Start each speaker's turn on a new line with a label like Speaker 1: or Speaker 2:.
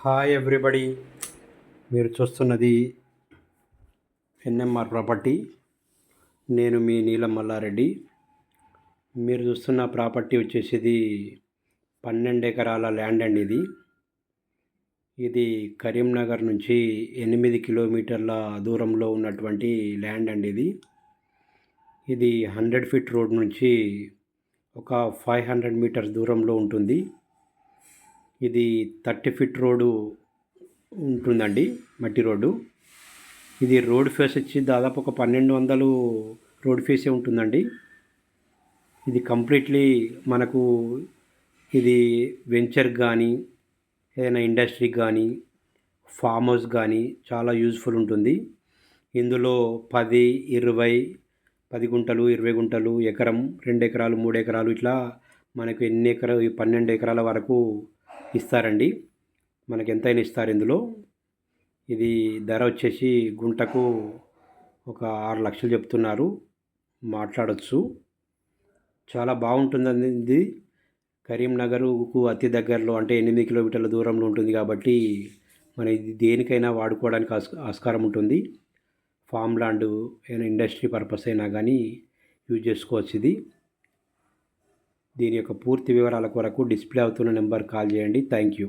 Speaker 1: Hi everybody, మీరు చూస్తున్నది NMR property. నేను మీ నీలం మల్లారెడ్డి. మీరు చూస్తున్న ప్రాపర్టీ వచ్చేసి 12 ఎకరాల ల్యాండ్ అండి. ఇది కరీంనగర్ నుంచి 8 కిలోమీటర్ల దూరంలో ఉన్నటువంటి ల్యాండ్ అండి. ఇది 100 ఫీట్ రోడ్ నుంచి ఒక 500 మీటర్స్ దూరంలో ఉంటుంది. ఇది 30 ఫీట్ రోడ్డు ఉంటుందండి, మట్టి రోడ్డు. ఇది రోడ్ ఫేస్ వచ్చి దాదాపు ఒక 1200 రోడ్ ఫేసే ఉంటుందండి. ఇది కంప్లీట్లీ మనకు ఇది వెంచర్ కానీ ఏదైనా ఇండస్ట్రీకి కానీ ఫామ్ హౌస్ కానీ చాలా యూజ్ఫుల్ ఉంటుంది. ఇందులో 10, 20, 10 గుంటలు, 20 గుంటలు, ఎకరం, 2 ఎకరాలు, 3 ఎకరాలు ఇట్లా మనకు ఎన్ని ఎకరాలు 12 ఎకరాల వరకు ఇస్తారండి. మనకి ఎంతైనా ఇస్తారు ఇందులో. ఇది ధర వచ్చేసి గుంటకు ఒక 6 లక్షలు చెప్తున్నారు, మాట్లాడవచ్చు. చాలా బాగుంటుందండి. ఇది కరీంనగర్కు అతి దగ్గరలో, అంటే 8 కిలోమీటర్ల దూరంలో ఉంటుంది కాబట్టి మన ఇది దేనికైనా వాడుకోవడానికి ఆస్కారం ఉంటుంది. ఫామ్ ల్యాండ్ ఏదైనా ఇండస్ట్రీ పర్పస్ అయినా కానీ యూజ్ చేసుకోవచ్చు. దీని యొక్క పూర్తి వివరాల కొరకు డిస్ప్లే అవుతున్న నెంబర్ కాల్ చేయండి. Thank you.